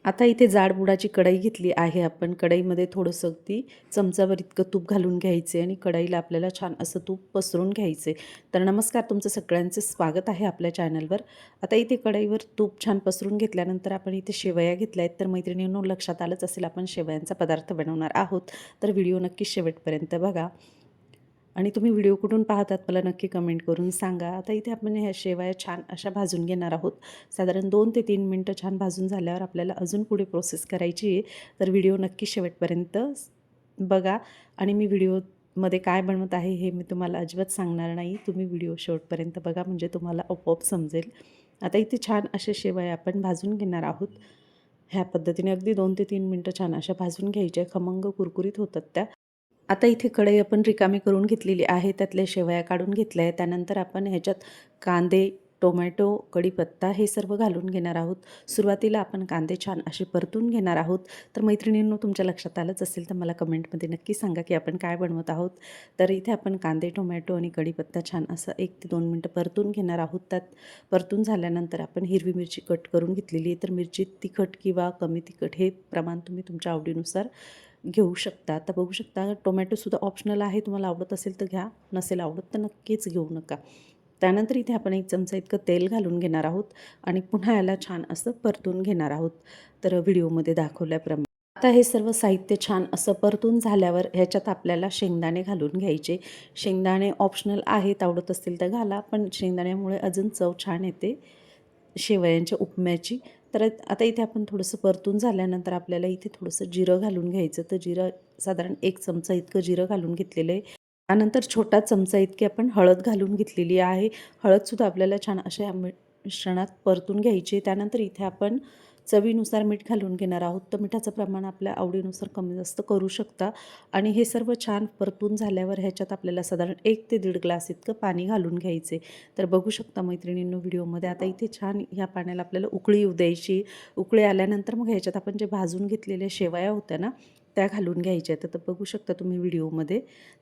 आता इथे जाड बुडाची कढई घेतली आहे आपण. कढईमध्ये थोडंसं अगदी चमचाभर इतकं तूप घालून घ्यायचे आणि कढईला आपल्याला छान असं तूप पसरून घ्यायचे. तर नमस्कार, तुमचं सगळ्यांचं स्वागत आहे आपल्या चॅनलवर. आता इथे कढईवर तूप छान पसरून घेतल्यानंतर आपण इथे शेवया घेतल्या आहेत. तर मैत्रिणींनो, लक्षात आलंच असेल आपण शेवयांचा पदार्थ बनवणार आहोत. तर व्हिडिओ नक्की शेवटपर्यंत बघा आणि तुम्ही व्हिडिओ कुठून पाहतात मला नक्की कमेंट करून सांगा. आता इथे आपण ह्या शेवया छान अशा भाजून घेणार आहोत. साधारण 2 ते 3 मिनटं छान भाजून झाल्यावर आपल्याला अजून पुढे प्रोसेस करायची आहे. तर व्हिडिओ नक्की शेवटपर्यंत बघा आणि मी व्हिडिओमध्ये काय बनवत आहे हे मी तुम्हाला अजिबात सांगणार नाही. तुम्ही व्हिडिओ शेवटपर्यंत बघा म्हणजे तुम्हाला आपोआप समजेल. आता इथे छान अशा शेवया आपण भाजून घेणार आहोत. ह्या पद्धतीने अगदी 2 ते 3 मिनटं छान अशा भाजून घ्यायच्या. खमंग कुरकुरीत होतात त्या. आता इथे कढई आपण रिकामी करून घेतलेली आहे. त्यातल्या शेवया काढून घेतल्या आहे. त्यानंतर आपण ह्याच्यात कांदे, टोमॅटो, कढीपत्ता हे सर्व घालून घेणार आहोत. सुरुवातीला आपण कांदे छान असे परतून घेणार आहोत. तर मैत्रिणींनो, तुमच्या लक्षात आलंच असेल तर मला कमेंटमध्ये नक्की सांगा की आपण काय बनवत आहोत. तर इथे आपण कांदे, टोमॅटो आणि कढीपत्ता छान असं 1 ते 2 मिनटं परतून घेणार आहोत. त्यात परतून झाल्यानंतर आपण हिरवी मिरची कट करून घेतलेली आहे. तर मिरची तिखट किंवा कमी तिखट हे प्रमाण तुम्ही तुमच्या आवडीनुसार घेऊ शकता. आता बघू शकता टोमॅटोसुद्धा ऑप्शनल आहे. तुम्हाला आवडत असेल तर घ्या, नसेल आवडत तर नक्कीच घेऊ नका. त्यानंतर इथे आपण 1 चमचा इतकं तेल घालून घेणार आहोत आणि पुन्हा याला छान असं परतून घेणार आहोत. तर व्हिडिओमध्ये दाखवल्याप्रमाणे आता हे सर्व साहित्य छान असं परतून झाल्यावर ह्याच्यात आपल्याला शेंगदाणे घालून घ्यायचे. शेंगदाणे ऑप्शनल आहेत, आवडत असतील तर घाला, पण शेंगदाण्यामुळे अजून चव छान येते शेवयांच्या उपम्याची. तर आता इथे आपण थोडंसं परतून झाल्यानंतर आपल्याला इथे थोडंसं जिरं घालून घ्यायचं. तर जिरं साधारण 1 चमचा इतकं जिरं घालून घेतलेलं आहे. त्यानंतर छोटा चमचा इतकी आपण हळद घालून घेतलेली आहे. हळदसुद्धा आपल्याला छान अशा मिश्रणात परतून घ्यायची. त्यानंतर इथे आपण चवीनुसार मीठ घालून घेणार आहोत. तर मिठाचं प्रमाण आपल्या आवडीनुसार कमी जास्त करू शकता आणि हे सर्व छान परतून झाल्यावर ह्याच्यात आपल्याला साधारण 1 ते 1.5 ग्लास इतकं पाणी घालून घ्यायचे. तर बघू शकता मैत्रिणींनो व्हिडिओमध्ये. आता इथे छान ह्या पाण्याला आपल्याला उकळी येऊ द्यायची. उकळी आल्यानंतर मग ह्याच्यात आपण जे भाजून घेतलेल्या शेवया होत्या ना, त्या घालून घ्यायच्या. तर बघू शकता तुम्ही व्हिडिओमध्ये.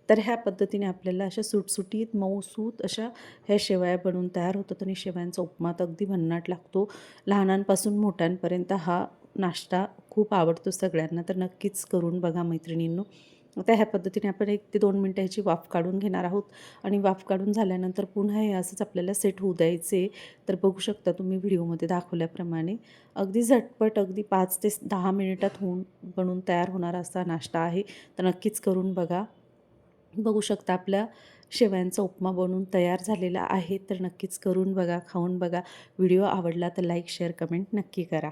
तर ह्या पद्धतीने आपल्याला अशा सुटसुटीत मऊसूत अशा ह्या शेवया बनवून तयार होतात आणि शेवयांचा उपमा तर अगदी भन्नाट लागतो. लहानांपासून मोठ्यांपर्यंत हा नाश्ता खूप आवडतो सगळ्यांना. तर नक्कीच करून बघा मैत्रिणींनो. आता ह्या पद्धतीने आपण 1 ते 2 मिनटं ह्याची वाफ काढून घेणार आहोत आणि वाफ काढून झाल्यानंतर पुन्हा हे असंच आपल्याला सेट होऊ द्यायचे. तर बघू शकता तुम्ही व्हिडिओमध्ये दाखवल्याप्रमाणे अगदी झटपट अगदी 5 ते 10 मिनिटात बनून तयार होणारा असा नाश्ता आहे. तर नक्कीच करून बघा. बघू शकता आपल्या शेवयांचा उपमा बनवून तयार झालेला आहे. तर नक्कीच करून बघा, खाऊन बघा. व्हिडिओ आवडला तर लाईक, शेअर, कमेंट नक्की करा.